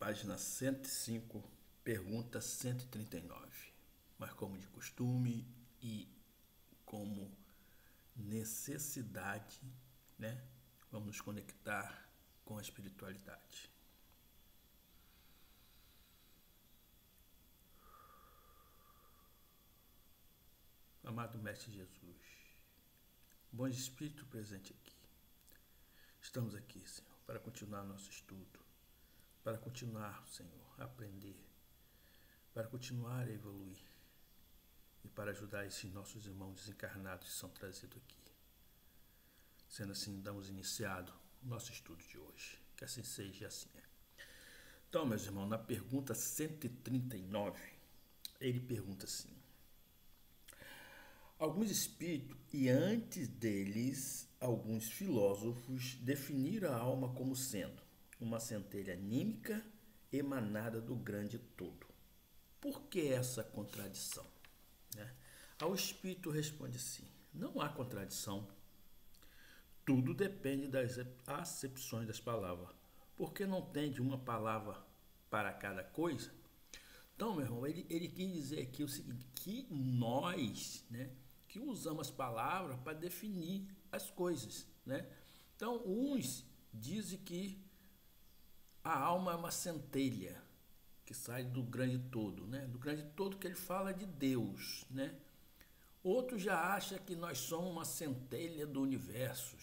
Página 105, pergunta 139. Mas como de costume e como necessidade, né? Vamos nos conectar com a espiritualidade. Amado Mestre Jesus, bom Espírito presente aqui. Estamos aqui, Senhor, para continuar nosso estudo, para continuar, Senhor, a aprender, para continuar a evoluir e para ajudar esses nossos irmãos desencarnados que são trazidos aqui. Sendo assim, damos iniciado o nosso estudo de hoje. Que assim seja e assim é. Então, meus irmãos, na pergunta 139, ele pergunta assim: alguns espíritos e antes deles alguns filósofos definiram a alma como sendo uma centelha anímica emanada do grande todo. Por que essa contradição? Ao espírito responde assim: não há contradição. Tudo depende das acepções das palavras. Porque não tem de uma palavra para cada coisa? Então, meu irmão, ele quis dizer aqui o seguinte, que nós, que usamos as palavras para definir as coisas, Então, uns dizem que a alma é uma centelha que sai do grande todo, Do grande todo que ele fala de Deus, Outro já acha que nós somos uma centelha do universo.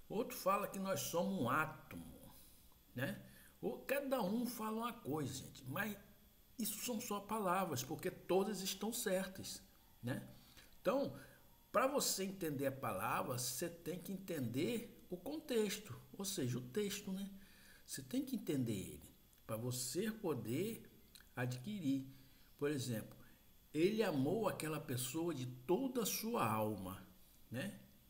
Outro fala que nós somos um átomo, Cada um fala uma coisa, gente, mas isso são só palavras, porque todas estão certas, Então, para você entender a palavra, você tem que entender o contexto, ou seja, o texto, Você tem que entender ele, para você poder adquirir. Por exemplo, ele amou aquela pessoa de toda a sua alma,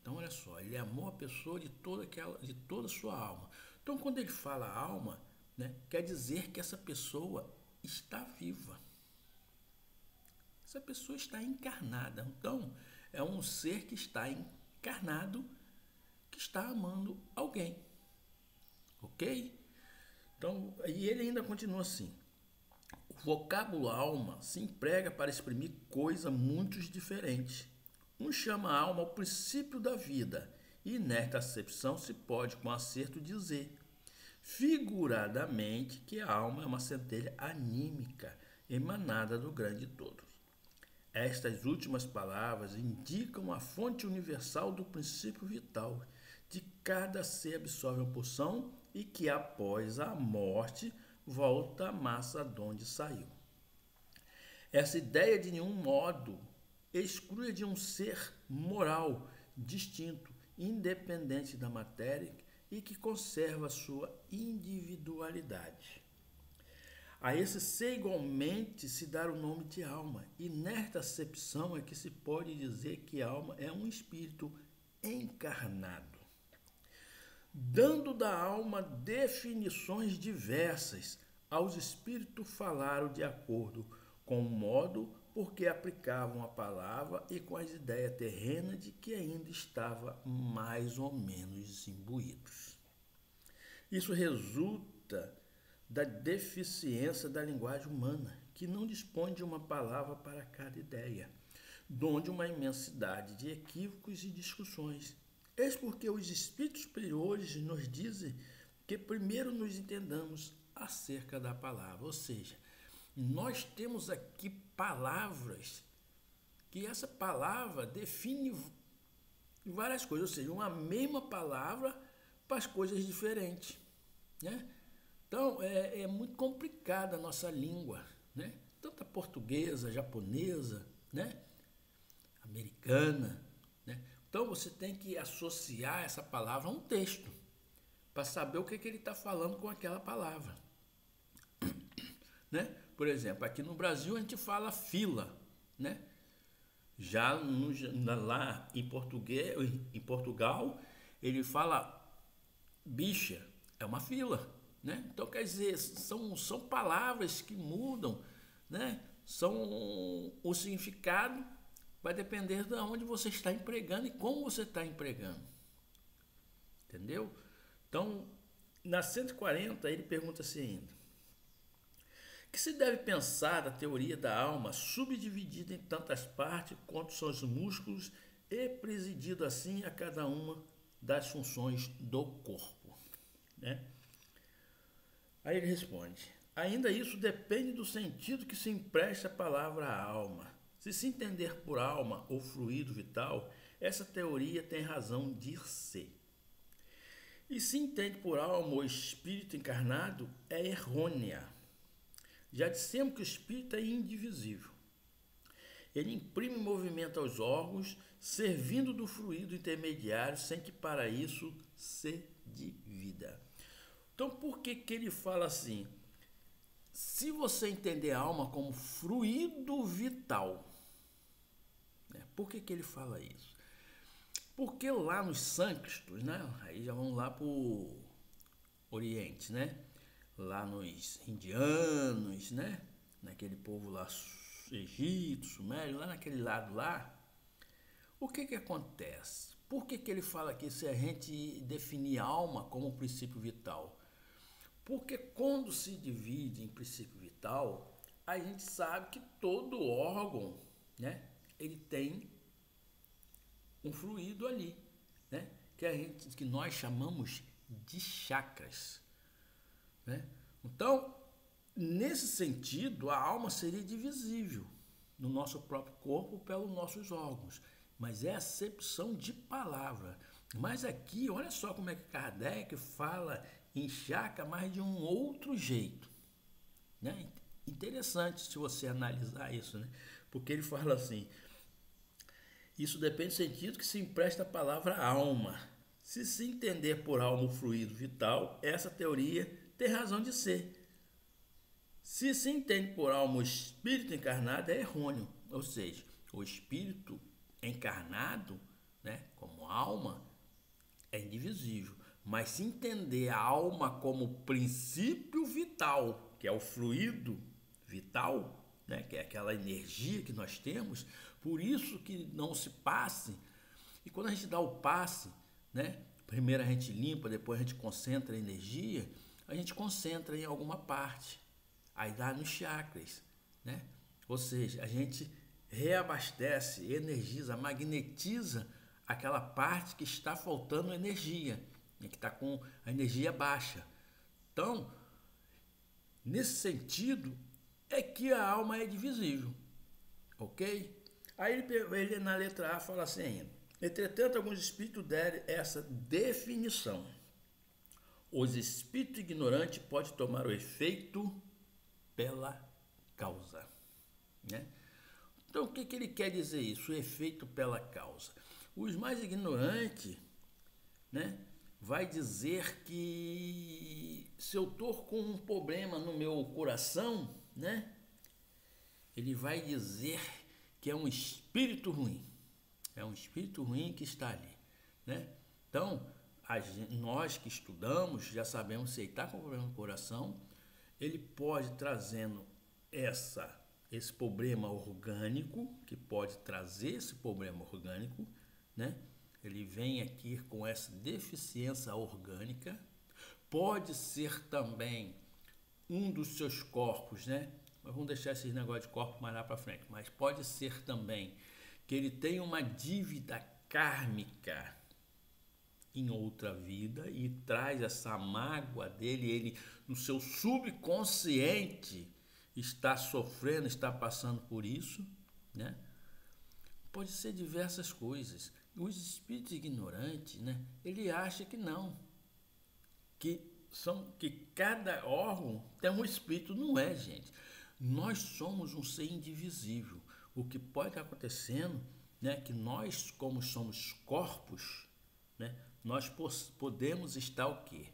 Então, olha só, ele amou a pessoa de toda a sua alma. Então, quando ele fala alma, quer dizer que essa pessoa está viva. Essa pessoa está encarnada. Então, é um ser que está encarnado, que está amando alguém. Ok? Então, e ele ainda continua assim. O vocábulo alma se emprega para exprimir coisas muito diferentes. Um chama a alma o princípio da vida, e nesta acepção se pode com acerto dizer, figuradamente, que a alma é uma centelha anímica, emanada do grande todo. Estas últimas palavras indicam a fonte universal do princípio vital, de cada ser absorve uma porção e que após a morte volta à massa de onde saiu. Essa ideia de nenhum modo exclui de um ser moral, distinto, independente da matéria e que conserva sua individualidade. A esse ser igualmente se dá o nome de alma, e nesta acepção é que se pode dizer que a alma é um espírito encarnado. Dando da alma definições diversas, aos espíritos falaram de acordo com o modo porque aplicavam a palavra e com as ideias terrenas de que ainda estava mais ou menos imbuídos. Isso resulta da deficiência da linguagem humana, que não dispõe de uma palavra para cada ideia, donde uma imensidade de equívocos e discussões. Eis porque os espíritos superiores nos dizem que primeiro nos entendamos acerca da palavra, ou seja, nós temos aqui palavras que essa palavra define várias coisas, ou seja, uma mesma palavra para as coisas diferentes, Então, é muito complicada a nossa língua, Tanto a portuguesa, japonesa, americana, Então, você tem que associar essa palavra a um texto, para saber o que ele está falando com aquela palavra, Por exemplo, aqui no Brasil a gente fala fila, Já lá em Portugal, ele fala bicha, é uma fila, Então, quer dizer, são palavras que mudam, O significado vai depender de onde você está empregando e como você está empregando. Entendeu? Então, na 140, ele pergunta assim ainda. que se deve pensar da teoria da alma, subdividida em tantas partes quanto são os músculos e presidido assim a cada uma das funções do corpo, né? Aí ele responde: ainda isso depende do sentido que se empresta a palavra alma. Se se entender por alma ou fluido vital, essa teoria tem razão de ser. E se entende por alma ou espírito encarnado, é errônea. Já dissemos que o espírito é indivisível. Ele imprime movimento aos órgãos, servindo do fluido intermediário, sem que para isso se divida. Então, por que ele fala assim? Se você entender a alma como fluido vital, né? Por que ele fala isso? Porque lá nos sânscritos, né? Aí já vamos lá para o Oriente, né? Lá nos indianos, né? Naquele povo lá, Egito, Sumério, lá naquele lado lá, o que acontece? Por que ele fala que se a gente definir a alma como um princípio vital? Porque quando se divide em princípio vital, a gente sabe que todo órgão, né, ele tem um fluido ali, né, que nós chamamos de chakras, né? Então, nesse sentido, a alma seria divisível no nosso próprio corpo pelos nossos órgãos, mas é acepção de palavra. Mas aqui, olha só como é que Kardec fala em chakra, mas de um outro jeito, né? Interessante se você analisar isso, né? Porque ele fala assim: isso depende do sentido que se empresta a palavra alma. Se se entender por alma o fluido vital, essa teoria tem razão de ser. Se se entende por alma o espírito encarnado, é errôneo. Ou seja, o espírito encarnado, né, como alma, é indivisível. Mas se entender a alma como princípio vital, que é o fluido vital, né, que é aquela energia que nós temos, por isso que não se passe. E quando a gente dá o passe, né, primeiro a gente limpa, depois a gente concentra a energia, a gente concentra em alguma parte. Aí dá nos chakras, né? Ou seja, a gente reabastece, energiza, magnetiza aquela parte que está faltando energia, né? Que está com a energia baixa. Então, nesse sentido, é que a alma é divisível, ok? Aí ele na letra A fala assim ainda: entretanto, alguns espíritos deram essa definição. Os espíritos ignorantes podem tomar o efeito pela causa, né? Então, o que ele quer dizer isso? O efeito pela causa. Os mais ignorantes, né, vai dizer que se eu estou com um problema no meu coração, né, ele vai dizer que é um espírito ruim. É um espírito ruim que está ali, né? Então, nós que estudamos já sabemos se ele está com problema no coração. Ele pode trazendo esse problema orgânico, que pode trazer esse problema orgânico, né? Ele vem aqui com essa deficiência orgânica. Pode ser também um dos seus corpos, né? Mas vamos deixar esse negócio de corpo mais lá para frente. Mas pode ser também que ele tenha uma dívida kármica em outra vida e traz essa mágoa dele, ele no seu subconsciente está sofrendo, está passando por isso, né? Pode ser diversas coisas. Os espíritos ignorantes, né? Ele acha que não, que cada órgão tem um espírito. Não é, gente. Nós somos um ser indivisível. O que pode estar acontecendo, né? Que nós, como somos corpos, né? Nós podemos estar o quê?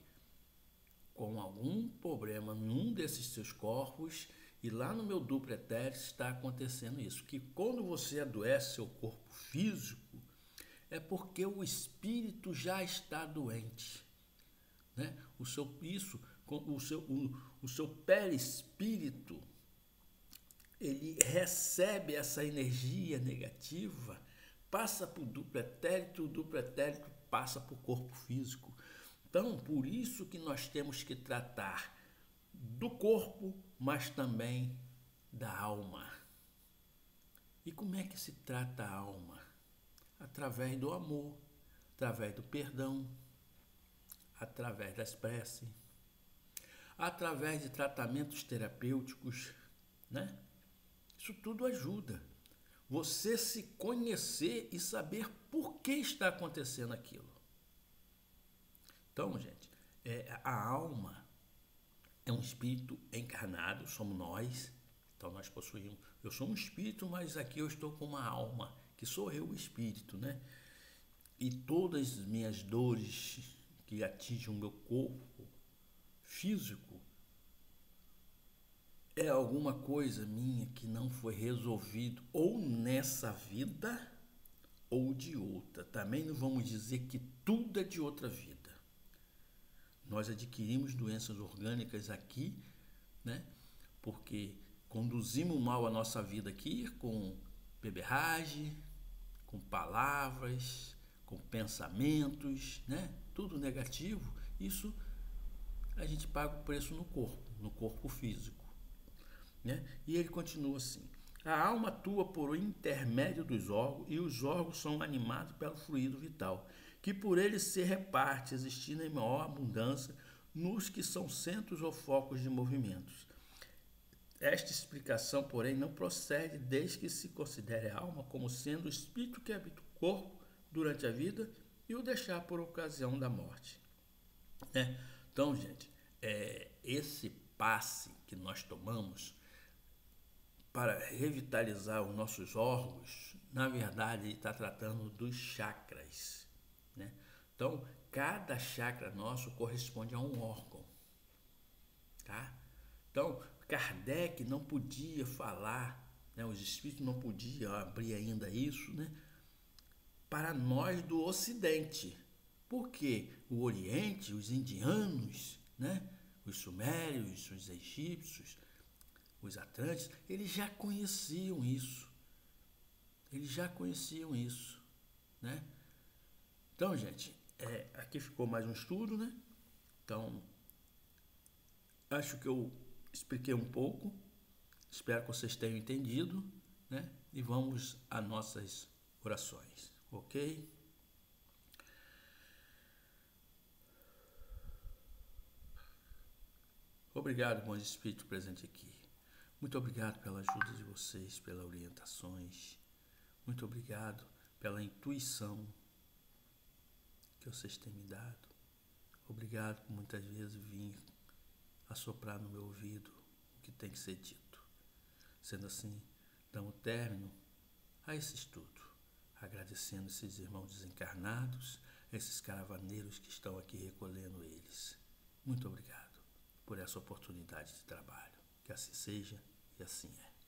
Com algum problema num desses seus corpos, e lá no meu duplo etéreo está acontecendo isso, que quando você adoece seu corpo físico, é porque o espírito já está doente, né? O seu perispírito, ele recebe essa energia negativa, passa para o duplo etérico, o duplo etérico passa para o corpo físico. Então, por isso que nós temos que tratar do corpo, mas também da alma. E como é que se trata a alma? Através do amor, através do perdão, através das preces, através de tratamentos terapêuticos, né? Isso tudo ajuda. Você se conhecer e saber por que está acontecendo aquilo. Então, gente, a alma é um espírito encarnado, somos nós. Então nós possuímos. Eu sou um espírito, mas aqui eu estou com uma alma, que sou eu o espírito, né? E todas as minhas dores que atingem o meu corpo físico é alguma coisa minha que não foi resolvido ou nessa vida ou de outra. Também não vamos dizer que tudo é de outra vida. Nós adquirimos doenças orgânicas aqui, né? Porque conduzimos mal a nossa vida aqui com beberragem, com palavras, com pensamentos, né? Tudo negativo. Isso a gente paga o preço no corpo físico, né? E ele continua assim: a alma atua por intermédio dos órgãos e os órgãos são animados pelo fluido vital, que por eles se reparte, existindo em maior abundância nos que são centros ou focos de movimentos. Esta explicação, porém, não procede desde que se considere a alma como sendo o espírito que habita o corpo durante a vida e o deixar por ocasião da morte, né? Então, gente, esse passe que nós tomamos para revitalizar os nossos órgãos, na verdade, ele está tratando dos chakras, né? Então, cada chakra nosso corresponde a um órgão, tá? Então, Kardec não podia falar, né? Os espíritos não podiam abrir ainda isso, né? Para nós do Ocidente, porque o Oriente, os indianos, né? Os sumérios, os egípcios, os atlantes, eles já conheciam isso. Eles já conheciam isso, né? Então, gente, aqui ficou mais um estudo, né? Então, acho que eu expliquei um pouco. Espero que vocês tenham entendido, né? E vamos às nossas orações, ok? Obrigado, bom espírito presente aqui. Muito obrigado pela ajuda de vocês, pelas orientações. Muito obrigado pela intuição que vocês têm me dado. Obrigado por muitas vezes vir assoprar no meu ouvido o que tem que ser dito. Sendo assim, damos término a esse estudo, agradecendo esses irmãos desencarnados, esses caravaneiros que estão aqui recolhendo eles. Muito obrigado por essa oportunidade de trabalho. Que assim seja e assim é.